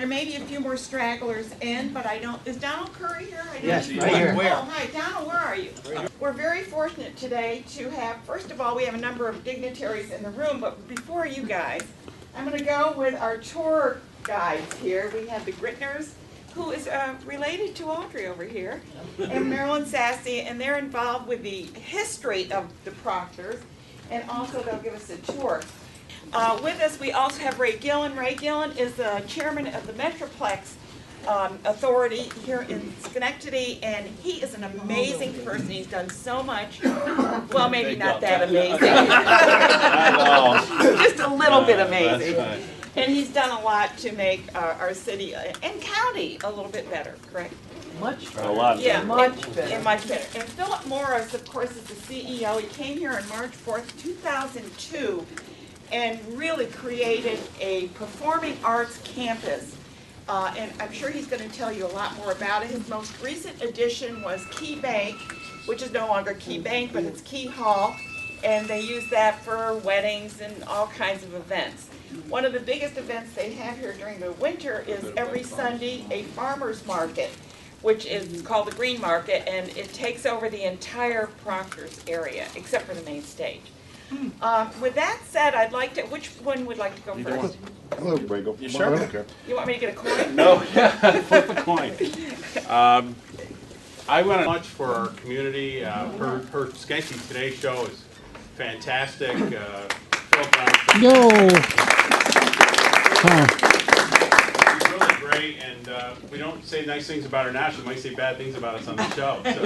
There may be a few more stragglers in, but I don't, is Donald Curry here? Yes, right here. Oh, hi, Donald, where are you? We're very fortunate today to have, first of all, we have a number of dignitaries in the room, but before you guys, I'm going to go with our tour guides here. We have the Gritners, who is related to Audrey over here, and Marilyn Sassy, and they're involved with the history of the Proctors, and also they'll give us a tour. With us, we also have Ray Gillen. Ray Gillen is the chairman of the Metroplex Authority here in Schenectady, and he is an amazing person. He's done so much. Well, maybe not that amazing. Just a little bit amazing. And he's done a lot to make our city and county a little bit better, correct? Much better. A lot. Yeah, Much better. and much better. And Philip Morris, of course, is the CEO. He came here on March 4th, 2002, and really created a performing arts campus. And I'm sure he's going to tell you a lot more about it. His most recent addition was Key Bank, which is no longer Key Bank, but it's Key Hall. And they use that for weddings and all kinds of events. One of the biggest events they have here during the winter is every Sunday a farmer's market, which is called the Green Market, and it takes over the entire Proctors area, except for the main stage. With that said, I'd like to, which one would like to go first? Hello, Grego. You sure? Okay. You want me to get a coin? No, flip a coin. I want to much for our community. Her Schenectady Today show is fantastic. No. She's really great, and we don't say nice things about her now. She might say bad things about us on the show. So,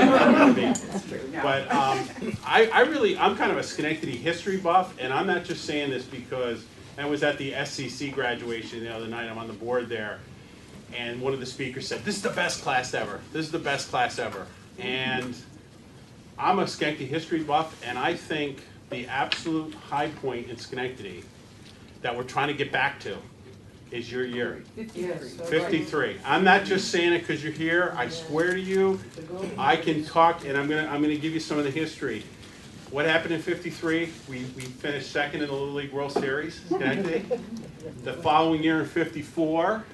but I'm kind of a Schenectady history buff, and I'm not just saying this because I was at the SCC graduation the other night. I'm on the board there, and one of the speakers said, "This is the best class ever. This is the best class ever." And I'm a Schenectady history buff, and I think the absolute high point in Schenectady that we're trying to get back to is your year. 53. I'm not just saying it because you're here. I swear to you, I can talk, and I'm gonna give you some of the history. What happened in 53? We finished second in the Little League World Series, Schenectady. The following year in 54,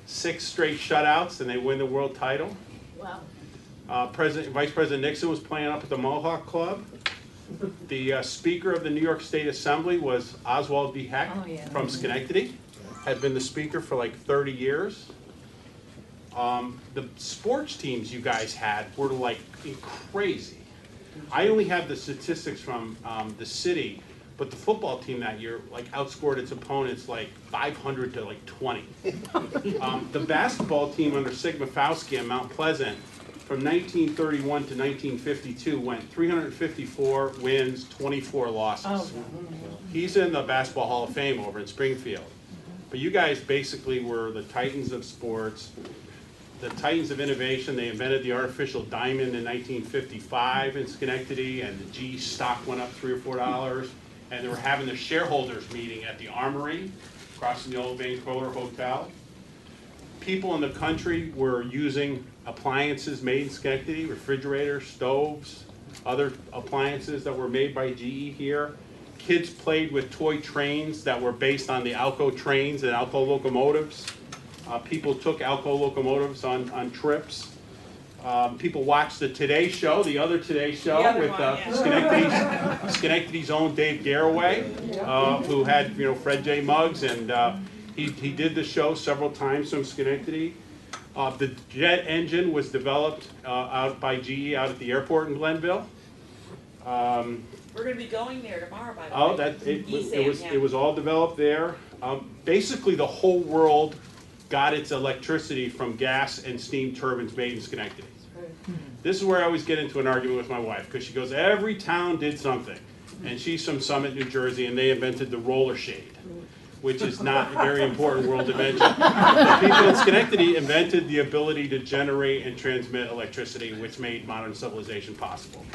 6 straight shutouts, and they win the world title. Wow. Vice President Nixon was playing up at the Mohawk Club. The Speaker of the New York State Assembly was Oswald B. Heck from Schenectady. Had been the Speaker for like 30 years. The sports teams you guys had were like crazy. I only have the statistics from the city, but the football team that year like outscored its opponents like 500 to like 20. The basketball team under Sigma Fauski in Mount Pleasant from 1931 to 1952 went 354 wins, 24 losses. He's in the Basketball Hall of Fame over in Springfield. But you guys basically were the titans of sports, the titans of innovation. They invented the artificial diamond in 1955 in Schenectady, and the G stock went up $3 or $4. And they were having their shareholders meeting at the Armory across from the old Van Kohler Hotel. People in the country were using appliances made in Schenectady, refrigerators, stoves, other appliances that were made by GE here. Kids played with toy trains that were based on the Alco trains and Alco locomotives. People took Alco locomotives on trips. People watched the Today Show, the other Today Show, with Schenectady's own Dave Garraway, who had Fred J. Muggs, and he did the show several times from Schenectady. The jet engine was developed out by GE out at the airport in Glenville. We're going to be going there tomorrow, by the way. It was all developed there. Basically, the whole world got its electricity from gas and steam turbines made in Schenectady. This is where I always get into an argument with my wife, because she goes, every town did something. And she's from Summit, New Jersey, and they invented the roller shade, which is not a very important world invention. The people in Schenectady invented the ability to generate and transmit electricity, which made modern civilization possible.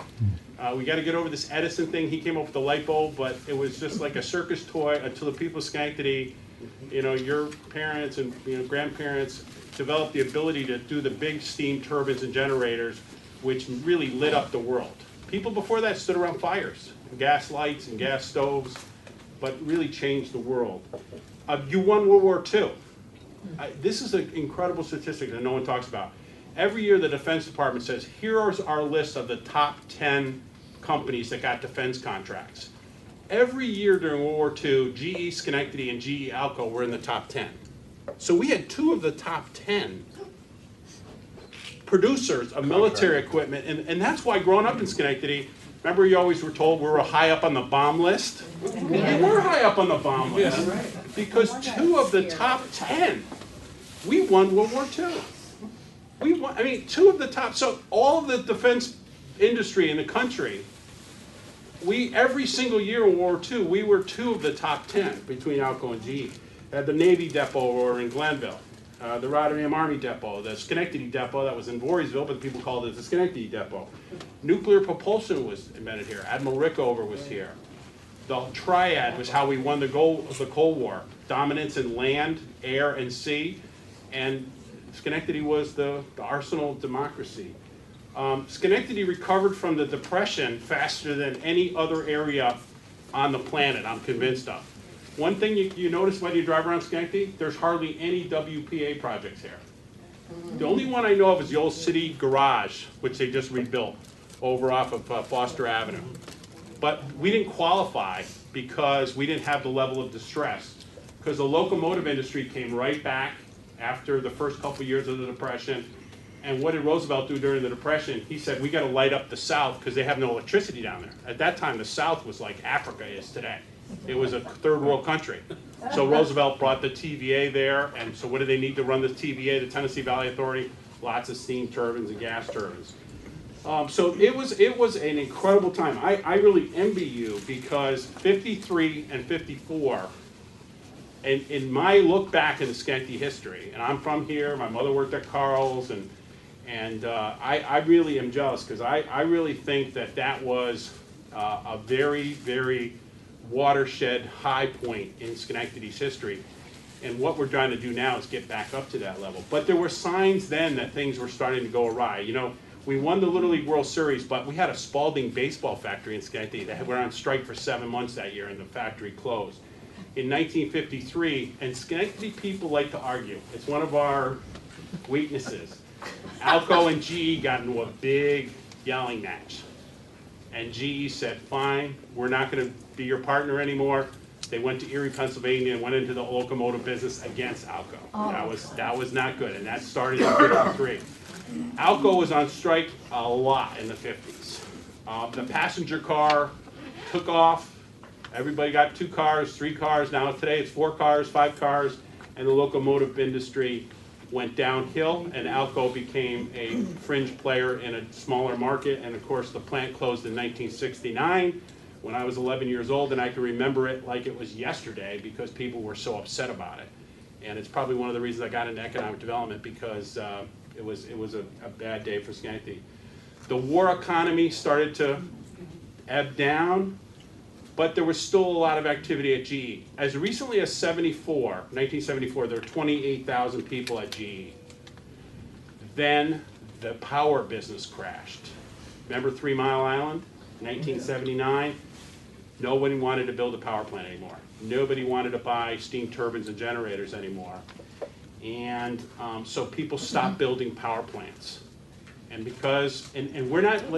We got to get over this Edison thing. He came up with the light bulb, but it was just like a circus toy until the people of Schenectady, your parents and grandparents developed the ability to do the big steam turbines and generators, which really lit up the world. People before that stood around fires, and gas lights and gas stoves, but really changed the world. You won World War II. This is an incredible statistic that no one talks about. Every year the Defense Department says, here's our list of the top 10 companies that got defense contracts. Every year during World War II, GE Schenectady and GE Alco were in the top 10. So we had 2 of the top 10 producers of military equipment, and that's why growing up in Schenectady, remember you always were told we were high up on the bomb list? We were high up on the bomb list because 2 of the top 10, we won World War II. We won, I mean, 2 of the top, so all of the defense industry in the country, every single year in World War II, we were 2 of the top 10 between Alco and GE. The Navy depot over in Glenville. The Rotterdam Army Depot, the Schenectady Depot that was in Voorheesville, but people called it the Schenectady Depot. Nuclear propulsion was invented here. Admiral Rickover was here. The triad was how we won the Cold War. Dominance in land, air, and sea. And Schenectady was the arsenal of democracy. Schenectady recovered from the Depression faster than any other area on the planet, I'm convinced of. One thing you notice when you drive around Schenectady, there's hardly any WPA projects here. The only one I know of is the old city garage, which they just rebuilt over off of Foster Avenue. But we didn't qualify because we didn't have the level of distress. Because the locomotive industry came right back after the first couple of years of the Depression. And what did Roosevelt do during the Depression? He said, we got to light up the South because they have no electricity down there. At that time, the South was like Africa is today. It was a third world country. So Roosevelt brought the TVA there, and so what do they need to run the TVA, the Tennessee Valley Authority? Lots of steam turbines and gas turbines. So it was an incredible time. I really envy you because 53 and 54, and in my look back in the Schenectady history, and I'm from here, my mother worked at Carl's, and I really am jealous because I really think that was a very, very watershed high point in Schenectady's history. And what we're trying to do now is get back up to that level. But there were signs then that things were starting to go awry. You know, we won the Little League World Series, but we had a Spalding baseball factory in Schenectady that went on strike for 7 months that year, and the factory closed. In 1953, and Schenectady people like to argue. It's one of our weaknesses. Alco and GE got into a big yelling match. And GE said, fine, we're not going to be your partner anymore. They went to Erie, Pennsylvania, and went into the locomotive business against Alco. Oh. That was not good, and that started in 53. Alco was on strike a lot in the 50s. The passenger car took off. Everybody got 2 cars, 3 cars. Now today it's 4 cars, 5 cars, and the locomotive industry went downhill, and Alco became a fringe player in a smaller market. And of course, the plant closed in 1969 when I was 11 years old, and I can remember it like it was yesterday because people were so upset about it. And it's probably one of the reasons I got into economic development because it was a bad day for Schenectady. The war economy started to ebb down, but there was still a lot of activity at GE. As recently as 1974, there were 28,000 people at GE. Then the power business crashed. Remember 3 Mile Island, 1979? Nobody wanted to build a power plant anymore. Nobody wanted to buy steam turbines and generators anymore. And so people stopped building power plants. And because, and we're not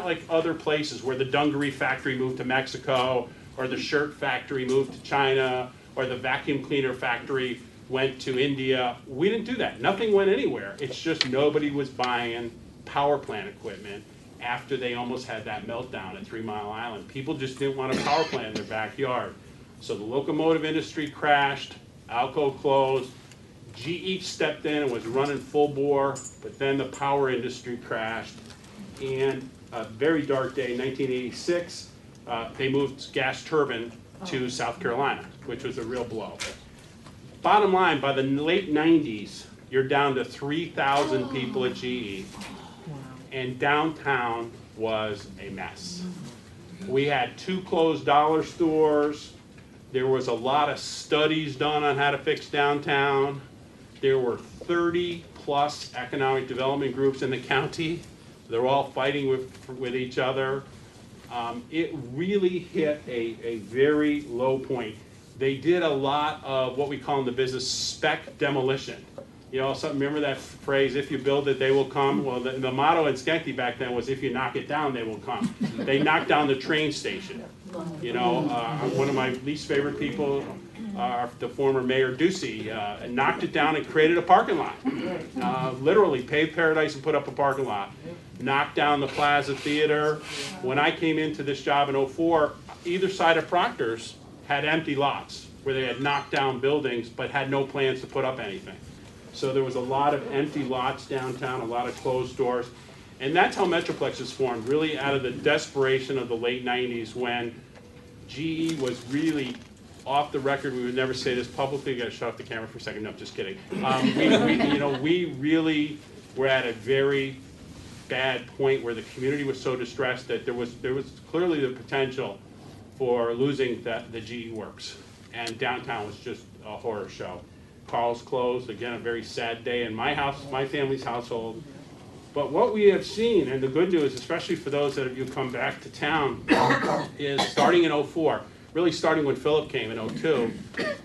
like other places where the dungaree factory moved to Mexico, or the shirt factory moved to China, or the vacuum cleaner factory went to India. We didn't do that. Nothing went anywhere. It's just nobody was buying power plant equipment after they almost had that meltdown at 3 Mile Island. People just didn't want a power plant in their backyard. So the locomotive industry crashed, Alco closed, GE stepped in and was running full bore, but then the power industry crashed. And a very dark day, 1986, they moved gas turbine to South Carolina, which was a real blow. Bottom line, by the late 90s, you're down to 3,000 people at GE, and downtown was a mess. We had 2 closed dollar stores. There was a lot of studies done on how to fix downtown. There were 30+ economic development groups in the county. They're all fighting with each other. It really hit a very low point. They did a lot of what we call in the business spec demolition. You know, remember that phrase, if you build it, they will come? Well, the motto in Schenectady back then was, if you knock it down, they will come. They knocked down the train station. You know, one of my least favorite people, the former Mayor Ducey, knocked it down and created a parking lot. Literally paved Paradise and put up a parking lot. Knocked down the Plaza Theater. When I came into this job in '04, either side of Proctors had empty lots where they had knocked down buildings but had no plans to put up anything. So there was a lot of empty lots downtown, a lot of closed doors. And that's how Metroplex was formed, really out of the desperation of the late 90s when GE was really off the record. We would never say this publicly. You got to shut off the camera for a second. No, just kidding. We really were at a very bad point where the community was so distressed that there was clearly the potential for losing the GE Works. And downtown was just a horror show. Carl's closed, again, a very sad day in my house, my family's household. But what we have seen, and the good news, especially for those that of you come back to town, is starting in '04, really starting when Philip came in '02,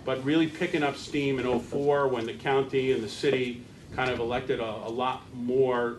but really picking up steam in '04 when the county and the city kind of elected a lot more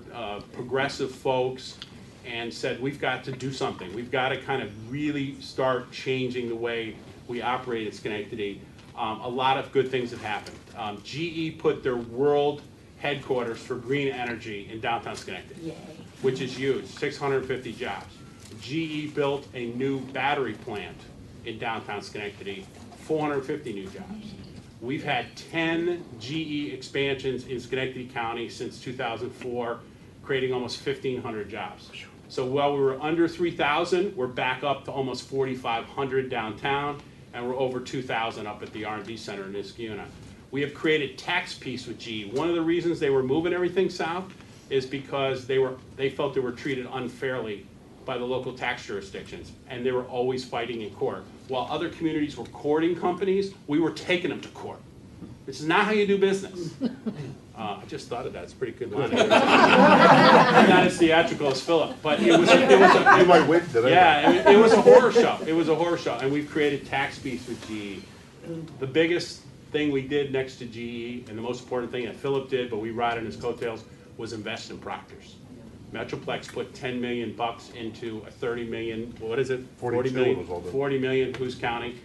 progressive folks and said, we've got to do something. We've got to kind of really start changing the way we operate at Schenectady. A lot of good things have happened. GE put their world headquarters for green energy in downtown Schenectady, yay, which is huge, 650 jobs. GE built a new battery plant in downtown Schenectady, 450 new jobs. We've had 10 GE expansions in Schenectady County since 2004, creating almost 1,500 jobs. So while we were under 3,000, we're back up to almost 4,500 downtown, and we're over 2,000 up at the R&D Center in Niskayuna. We have created tax peace with GE. One of the reasons they were moving everything south is because they felt they were treated unfairly by the local tax jurisdictions, and they were always fighting in court. While other communities were courting companies, we were taking them to court. This is not how you do business. I just thought of that. It's a pretty good line. I'm not as theatrical as Philip, but it was You might win today. Yeah, it was a horror show. It was a horror show, and we've created tax peace with GE. The biggest thing we did next to GE, and the most important thing that Philip did, but we ride on his coattails, was invest in Proctors. Metroplex put $10 million into a 30 million, what is it? 40 million, 40 million, who's counting?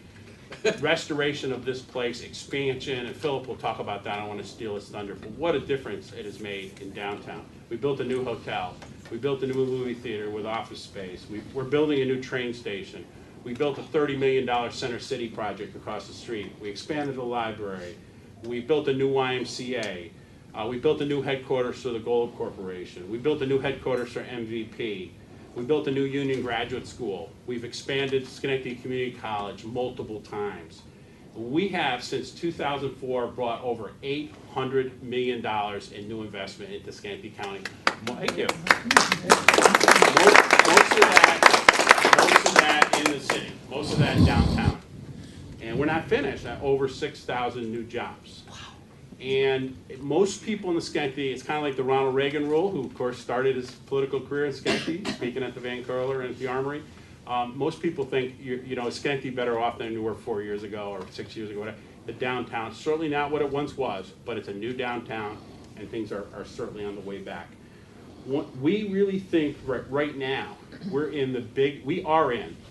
Restoration of this place, expansion, and Philip will talk about that. I don't want to steal his thunder, but what a difference it has made in downtown. We built a new hotel. We built a new movie theater with office space. We're building a new train station. We built a $30 million Center City project across the street. We expanded the library. We built a new YMCA. We built a new headquarters for the Gold Corporation. We built a new headquarters for MVP. We built a new Union Graduate School. We've expanded Schenectady Community College multiple times. We have, since 2004, brought over $800 million in new investment into Schenectady County. Thank you. Most of that in the city, most of that downtown. And we're not finished at over 6,000 new jobs. And most people in the Schenectady, it's kind of like the Ronald Reagan rule, who of course started his political career in Schenectady, speaking at the Van Curler and at the Armory. Most people think, you know, is Schenectady better off than you were 4 years ago or 6 years ago, whatever. The downtown, certainly not what it once was, but it's a new downtown, and things are certainly on the way back. We really think right now, we are in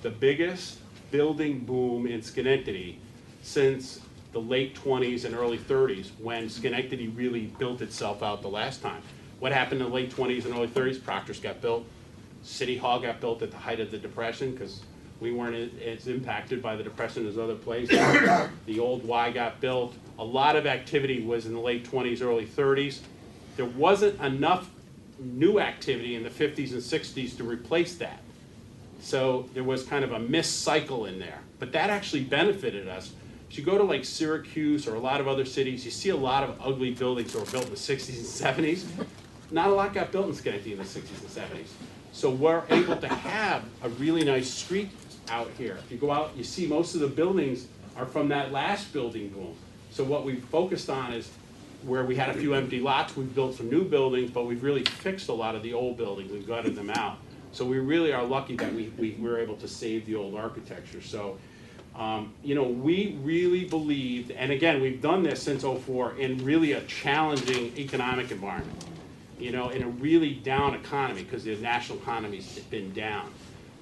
the biggest building boom in Schenectady since the late 20s and early 30s, when Schenectady really built itself out the last time. What happened in the late 20s and early 30s? Proctors got built. City Hall got built at the height of the Depression because we weren't as impacted by the Depression as other places. The old Y got built. A lot of activity was in the late 20s, early 30s. There wasn't enough new activity in the 50s and 60s to replace that. So there was kind of a missed cycle in there. But that actually benefited us. If you go to like Syracuse or a lot of other cities, you see a lot of ugly buildings that were built in the 60s and 70s. Not a lot got built in Schenectady in the 60s and 70s. So we're able to have a really nice street out here. If you go out, you see most of the buildings are from that last building boom. So what we've focused on is where we had a few empty lots, we've built some new buildings, but we've really fixed a lot of the old buildings. We've gutted them out. So we really are lucky that we were able to save the old architecture. So You know, we really believed, and again, we've done this since '04 in really a challenging economic environment, you know, in a really down economy because the national economy's been down.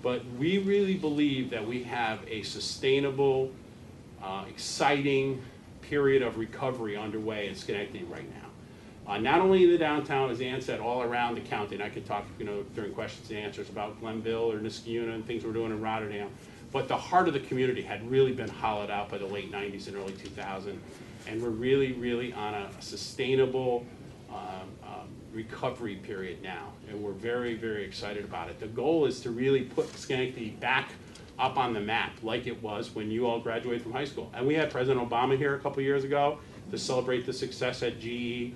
But we really believe that we have a sustainable, exciting period of recovery underway in Schenectady right now. Not only in the downtown, as Ann said, all around the county, and I could talk, you know, during questions and answers about Glenville or Niskayuna and things we're doing in Rotterdam. But the heart of the community had really been hollowed out by the late 90s and early 2000s, and we're really, really on a sustainable recovery period now, and we're very, very excited about it. The goal is to really put Schenectady back up on the map like it was when you all graduated from high school. And we had President Obama here a couple years ago to celebrate the success at GE.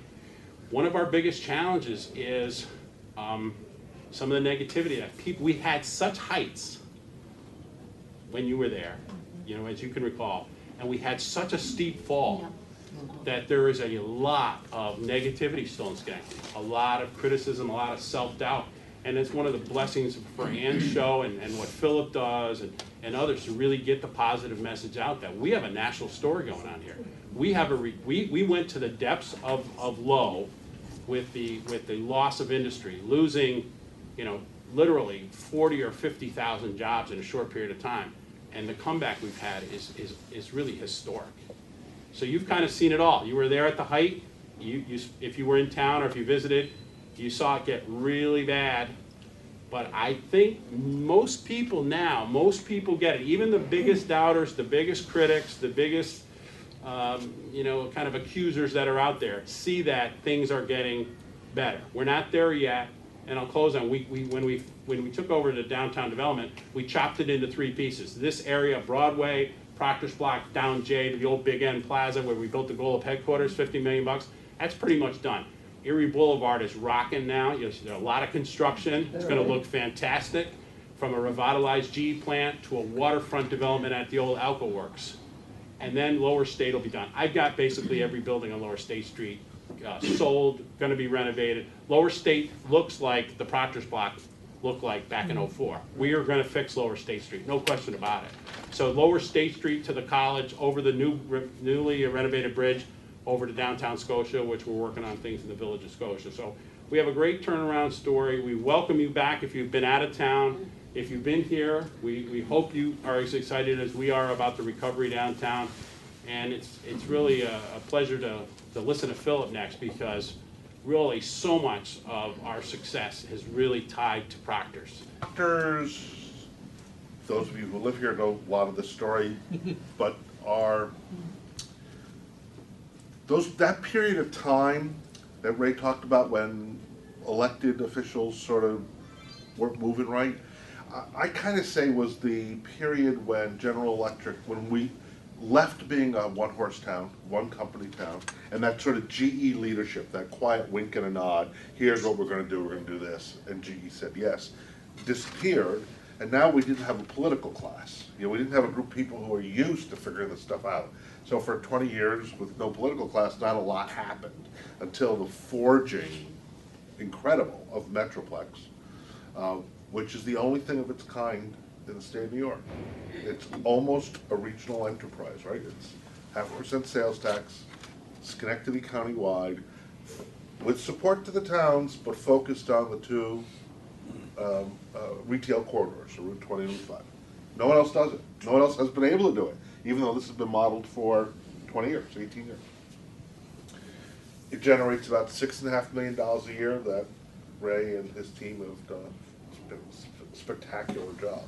One of our biggest challenges is some of the negativity that people, we had such heights when you were there, you know, as you can recall, and we had such a steep fall that there is a lot of negativity still in Schenectady, a lot of criticism, a lot of self-doubt. And it's one of the blessings for Ann's show and what Philip does and others to really get the positive message out that we have a national story going on here. We have we went to the depths of low with the loss of industry, losing, you know, literally 40 or 50,000 jobs in a short period of time. And the comeback we've had is really historic. So you've kind of seen it all. You were there at the height. If you were in town or if you visited, you saw it get really bad. But I think most people now, most people get it. Even the biggest doubters, the biggest critics, the biggest, you know, kind of accusers that are out there see that things are getting better. We're not there yet. And I'll close on, when we took over the downtown development, we chopped it into 3 pieces. This area, Broadway, Proctors Block, down J to the old Big N Plaza where we built the Golub headquarters, $50 million. That's pretty much done. Erie Boulevard is rocking now. There's a lot of construction. It's going to look fantastic, from a revitalized GE plant to a waterfront development at the old Alco Works. And then Lower State will be done. I've got basically every building on Lower State Street sold, going to be renovated. Lower State looks like the Proctors Block looked like back in '04. We are going to fix Lower State Street, no question about it. So Lower State Street to the college, over the newly renovated bridge, over to downtown Scotia, which we're working on things in the village of Scotia. So we have a great turnaround story. We welcome you back if you've been out of town. If you've been here, we hope you are as excited as we are about the recovery downtown. And it's really a pleasure to listen to Philip next, because really so much of our success is really tied to Proctors. Proctors, those of you who live here know a lot of the story, but that period of time that Ray talked about when elected officials sort of weren't moving right, I kind of say was the period when General Electric, when we left being a one-horse town, one-company town, and that sort of GE leadership, that quiet wink and a nod, here's what we're going to do this, and GE said yes, disappeared, and now we didn't have a political class. You know, we didn't have a group of people who were used to figuring this stuff out. So for 20 years with no political class, not a lot happened until the forging, incredible, of Metroplex, which is the only thing of its kind in the state of New York. It's almost a regional enterprise, right? It's 0.5% sales tax, Schenectady County-wide, with support to the towns, but focused on the 2 retail corridors, so Route 20 and Route 5. No one else does it. No one else has been able to do it, even though this has been modeled for 20 years, 18 years. It generates about $6.5 million a year that Ray and his team have done a spectacular job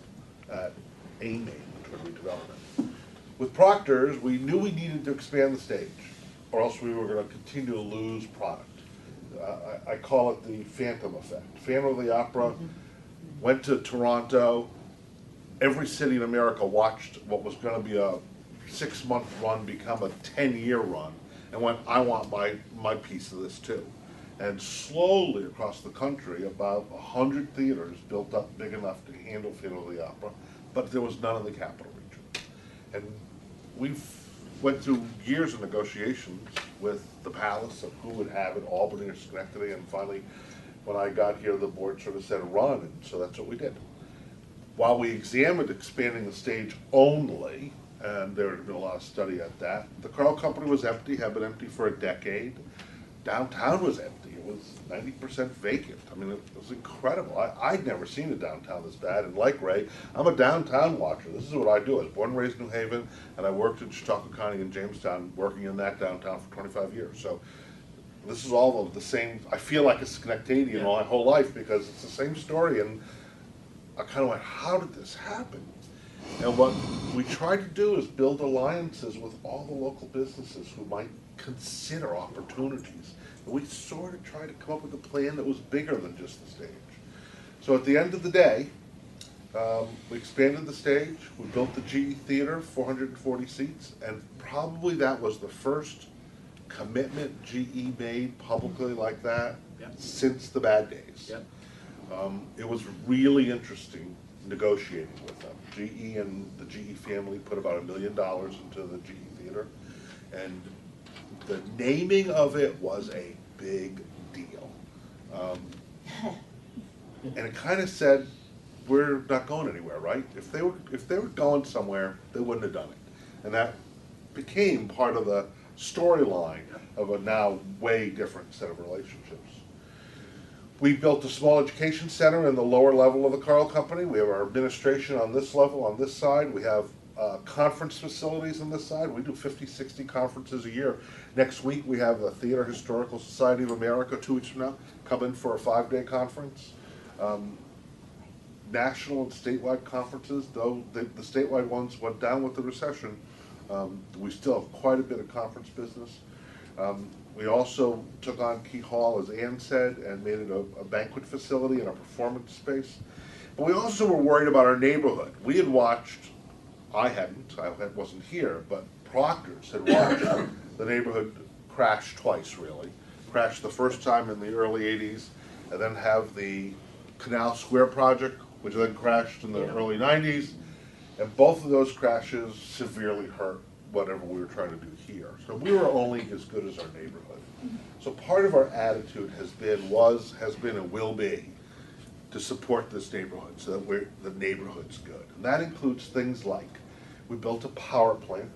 at aiming toward redevelopment. With Proctors, we knew we needed to expand the stage, or else we were going to continue to lose product. I call it the Phantom effect. Phantom of the Opera went to Toronto. Every city in America watched what was going to be a 6-month run become a 10-year run, and went, I want my piece of this too. And slowly across the country, about 100 theaters built up big enough to handle Phantom of the Opera, but there was none in the capital region. And we went through years of negotiations with the Palace of who would have it, Albany or Schenectady, and finally, when I got here, the board sort of said run, and so that's what we did. While we examined expanding the stage only, and there had been a lot of study at that. The Carl Company was empty, had been empty for a decade. Downtown was empty. It was 90% vacant. I mean, it was incredible. I'd never seen a downtown this bad, and like Ray, I'm a downtown watcher. This is what I do. I was born and raised in New Haven, and I worked in Chautauqua County and Jamestown, working in that downtown for 25 years. So this is all of the same. I feel like a Schenectadian my whole life because it's the same story, and I kind of went, how did this happen? And what we tried to do is build alliances with all the local businesses who might consider opportunities. And we sort of tried to come up with a plan that was bigger than just the stage. So at the end of the day, we expanded the stage, we built the GE Theater, 440 seats, and probably that was the first commitment GE made publicly like that since the bad days. It was really interesting negotiating with them. GE and the GE family put about $1 million into the GE Theater, and the naming of it was a big deal. And it kind of said, we're not going anywhere, right? If they were going somewhere, they wouldn't have done it. And that became part of the storyline of a now way different set of relationships. We built a small education center in the lower level of the Carl Company. We have our administration on this level, on this side. We have conference facilities on this side. We do 50, 60 conferences a year. Next week we have the Theater Historical Society of America, 2 weeks from now, come in for a 5-day conference. National and statewide conferences, though the statewide ones went down with the recession, we still have quite a bit of conference business. We also took on Key Hall, as Ann said, and made it a banquet facility and a performance space. But we also were worried about our neighborhood. We had watched, I wasn't here, but Proctors had watched the neighborhood crash twice, really. Crashed the first time in the early 80s, and then have the Canal Square project, which then crashed in the early 90s. And both of those crashes severely hurt whatever we were trying to do here. So we were only as good as our neighborhood. So part of our attitude has been, and will be, to support this neighborhood so that the neighborhood's good. And that includes things like, we built a power plant,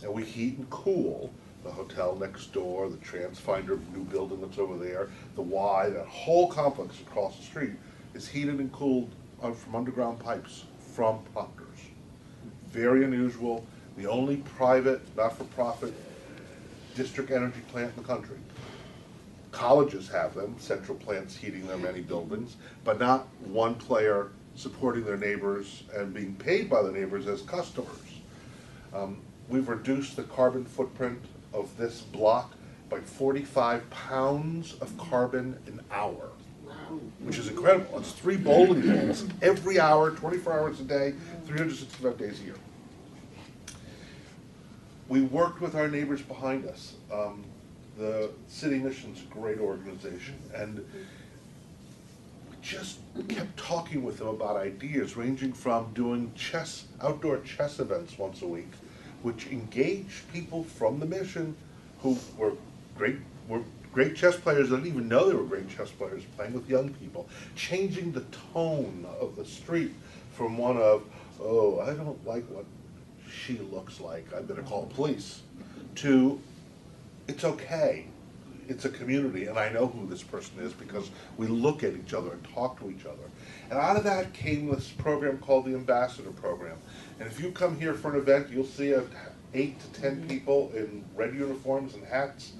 and we heat and cool the hotel next door, the TransFinder new building that's over there, the Y, that whole complex across the street is heated and cooled from underground pipes from Proctors. Very unusual. The only private, not-for-profit district energy plant in the country. Colleges have them, central plants heating their many buildings, but not one player supporting their neighbors and being paid by the neighbors as customers. We've reduced the carbon footprint of this block by 45 pounds of carbon an hour, which is incredible. It's 3 bowling balls every hour, 24 hours a day, 365 days a year. We worked with our neighbors behind us. The City Mission's a great organization, and we just kept talking with them about ideas, ranging from doing outdoor chess events once a week, which engaged people from the mission who were great chess players that didn't even know they were great chess players, playing with young people, changing the tone of the street from one of, oh, I don't like what she looks like, I better call the police, to, it's okay, it's a community, and I know who this person is because we look at each other and talk to each other. And out of that came this program called the Ambassador Program. And if you come here for an event, you'll see 8 to 10 people in red uniforms and hats,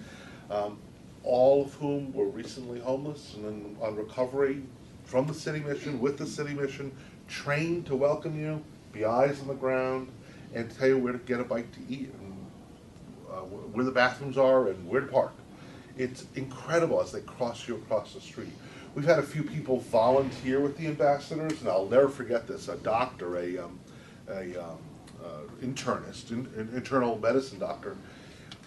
all of whom were recently homeless and then on recovery from the City Mission, with the City Mission, trained to welcome you, be eyes on the ground, and tell you where to get a bite to eat, and where the bathrooms are, and where to park. It's incredible as they cross you across the street. We've had a few people volunteer with the ambassadors, and I'll never forget this. A doctor, internist, an internal medicine doctor,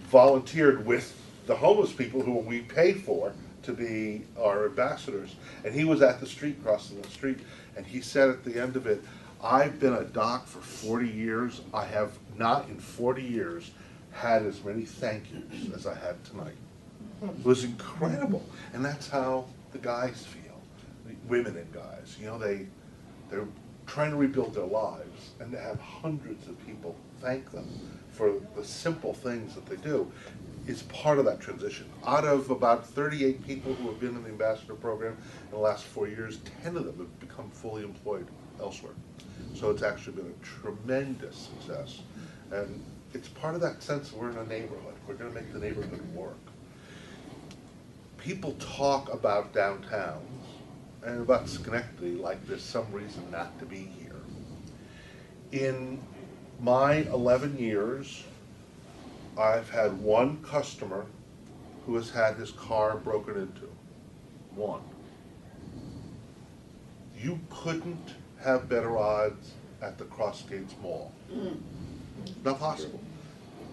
volunteered with the homeless people who we paid for to be our ambassadors. And he was at the street, crossing the street, and he said at the end of it, I've been a doc for 40 years. I have not in 40 years had as many thank yous as I had tonight. It was incredible. And that's how the guys feel, the women and guys. You know, they're trying to rebuild their lives, and to have hundreds of people thank them for the simple things that they do, is part of that transition. Out of about 38 people who have been in the ambassador program in the last 4 years, 10 of them have become fully employed elsewhere. So it's actually been a tremendous success. And it's part of that sense that we're in a neighborhood. We're going to make the neighborhood work. People talk about downtowns and about Schenectady like there's some reason not to be here. In my 11 years, I've had one customer who has had his car broken into. One. You couldn't have better odds at the Crossgates Mall. Not possible.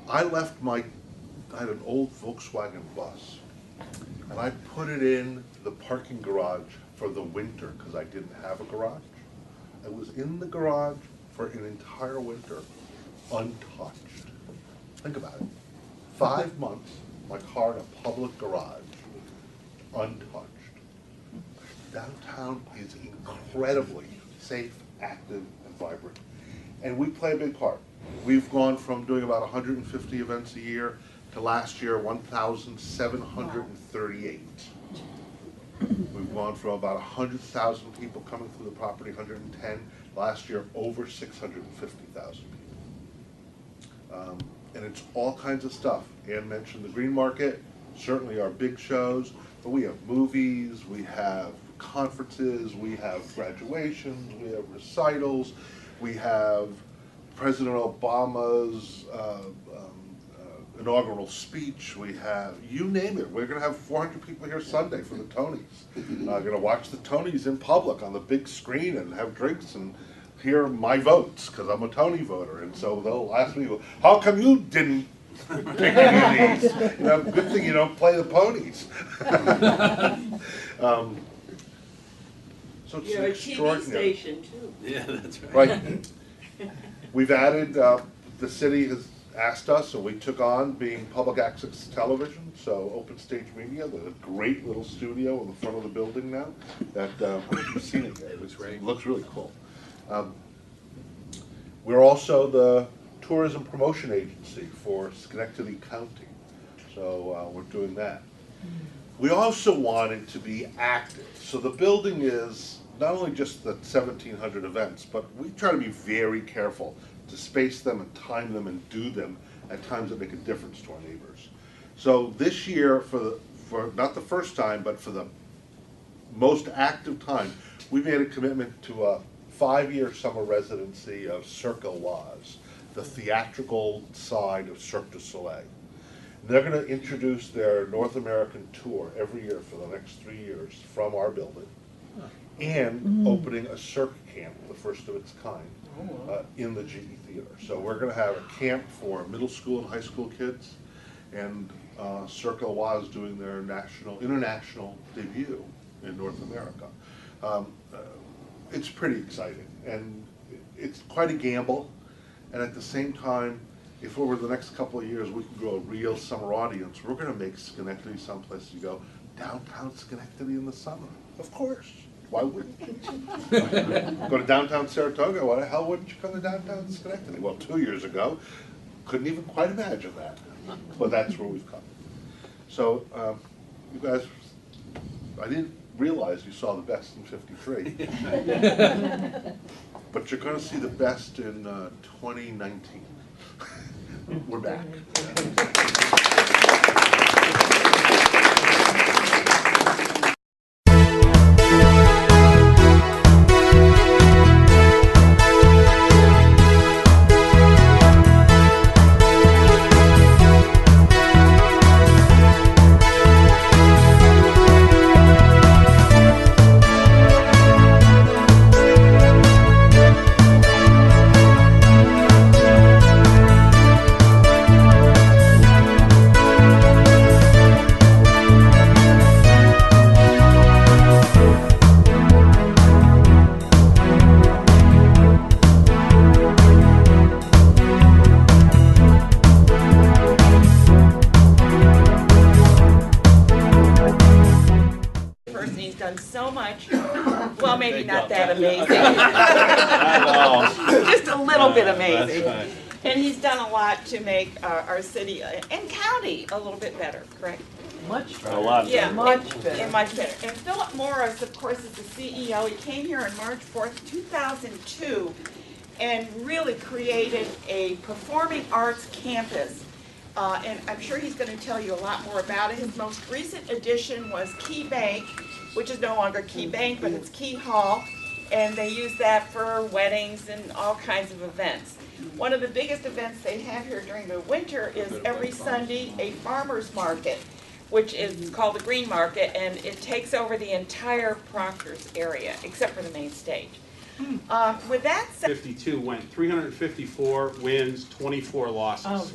I left I had an old Volkswagen bus, and I put it in the parking garage for the winter because I didn't have a garage. I was in the garage for an entire winter, untouched. Think about it. 5 months, my car in a public garage, untouched. Downtown is incredibly safe, active, and vibrant. And we play a big part. We've gone from doing about 150 events a year to last year 1,738. We've gone from about 100,000 people coming through the property, 110. Last year, over 650,000 people. And it's all kinds of stuff. Ann mentioned the Green Market, certainly our big shows, but we have movies, we have conferences, we have graduations, we have recitals, we have President Obama's inaugural speech, we have, you name it. We're going to have 400 people here Sunday for the Tonys. Going to watch the Tonys in public on the big screen and have drinks and hear my votes, because I'm a Tony voter. And so they'll ask me, well, how come you didn't pick any of these? You know, good thing you don't play the ponies. So it's You're a extraordinary. TV station too. Yeah, that's right. Right. We've added, the city has asked us, and we took on being public access television, so Open Stage Media, the great little studio in the front of the building now, that, I don't know if you've seen it yet. It looks great. It looks really cool. We're also the tourism promotion agency for Schenectady County, so we're doing that. We also wanted to be active, so the building is not only just the 1,700 events, but we try to be very careful to space them and time them and do them at times that make a difference to our neighbors. So this year, for not the first time, but for the most active time, we made a commitment to a 5-year summer residency of Cirque Oise, the theatrical side of Cirque du Soleil. And they're going to introduce their North American tour every year for the next 3 years from our building, and opening a Cirque camp, the first of its kind, in the GE Theater. So we're going to have a camp for middle school and high school kids, and Cirque Oise doing their international debut in North America. It's pretty exciting, and it's quite a gamble, and at the same time, if over the next couple of years we can grow a real summer audience, we're going to make Schenectady someplace you go, downtown Schenectady in the summer. Of course. Why wouldn't you? Go to downtown Saratoga, why the hell wouldn't you come to downtown Schenectady? Well, 2 years ago, couldn't even quite imagine that, but that's where we've come. So, you guys, I didn't realize you saw the best in '53, but you're going to see the best in 2019. We're back. So much, well, maybe Thank not God. that amazing. Not at all. Just a little bit That's amazing. fine. And he's done a lot to make our city and county a little bit better, correct? Much better. A lot. Yeah, Much and better. much better. And Philip Morris, of course, is the CEO. He came here on March 4th, 2002, and really created a performing arts campus. And I'm sure he's going to tell you a lot more about it. His most recent addition was Key Bank, which is no longer Key Bank, but it's Key Hall, and they use that for weddings and all kinds of events. One of the biggest events they have here during the winter is every Sunday a farmer's market, which is called the Green Market, and it takes over the entire Proctors area, except for the main stage. With that said, 52 went 354 wins, 24 losses.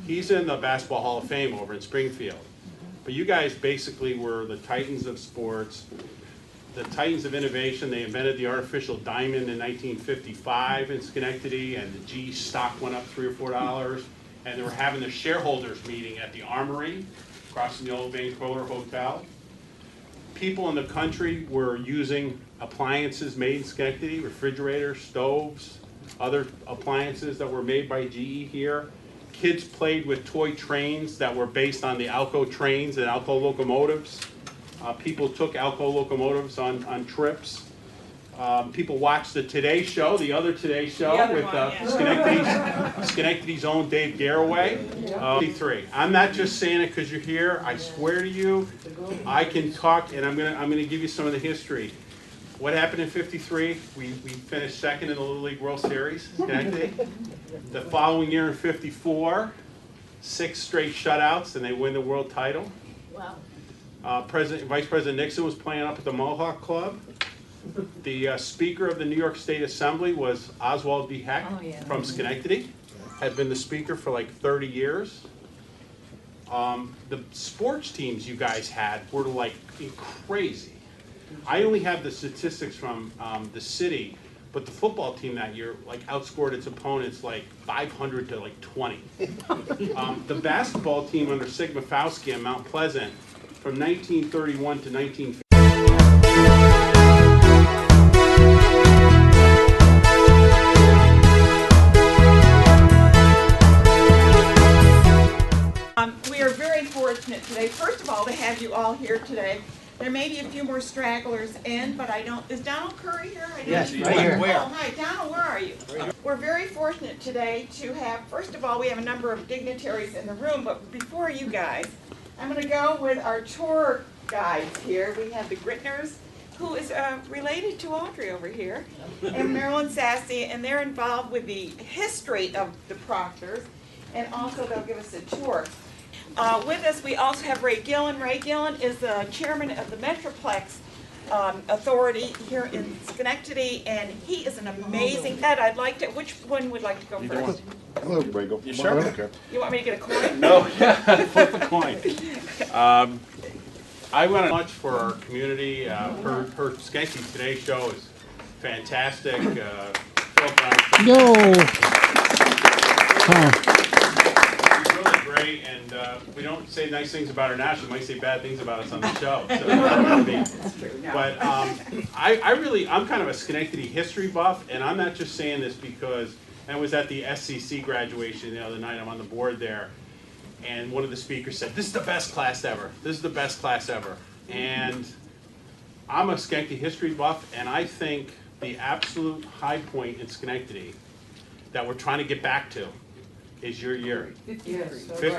He's in the Basketball Hall of Fame over in Springfield. But you guys basically were the titans of sports, the titans of innovation. They invented the artificial diamond in 1955 in Schenectady, and the G stock went up $3 or $4. And they were having their shareholders meeting at the Armory, across from the old Vancouver Hotel. People in the country were using appliances made in Schenectady, refrigerators, stoves, other appliances that were made by GE here. Kids played with toy trains that were based on the Alco trains and Alco locomotives. People took Alco locomotives on trips. People watched the Today Show, the other Today Show, with Schenectady's own Dave Garraway. 53. I'm not just saying it because you're here. I swear to you, I can talk, and I'm gonna give you some of the history. What happened in 53? We finished second in the Little League World Series, Schenectady. The following year in 54, 6 straight shutouts, and they win the world title. Wow. Vice President Nixon was playing up at the Mohawk Club. The Speaker of the New York State Assembly was Oswald B. Heck from Schenectady. Had been the Speaker for like 30 years. The sports teams you guys had were like crazy. I only have the statistics from the city, but the football team that year like outscored its opponents like 500 to like 20. The basketball team under Sigma Fauski in Mount Pleasant from 1931 to 1950. we are very fortunate today, first of all, to have you all here today. There may be a few more stragglers in, but I don't, is Donald Curry here? Yes, right here. Oh, hi, Donald, where are you? We're very fortunate today to have, first of all, we have a number of dignitaries in the room, but before you guys, I'm going to go with our tour guides here. We have the Gritners, who is related to Audrey over here, and Marilyn Sassy, and they're involved with the history of the Proctors, and also they'll give us a tour. With us, we also have Ray Gillen. Ray Gillen is the chairman of the Metroplex Authority here in Schenectady, and he is an amazing. Ed, I'd like to. Which one would like to go first? Hello, Ray. You sure? Okay. You want me to get a coin? No, flip a coin. I want to much for our community. Her Schenectady Today Show is fantastic. Phil Brown. No. She's really great, and we don't say nice things about her now. She might say bad things about us on the show. So, but I'm kind of a Schenectady history buff, and I'm not just saying this because I was at the SCC graduation the other night. I'm on the board there, and one of the speakers said, "This is the best class ever. This is the best class ever." And I'm a Schenectady history buff, and I think the absolute high point in Schenectady that we're trying to get back to is your year. Yes. 50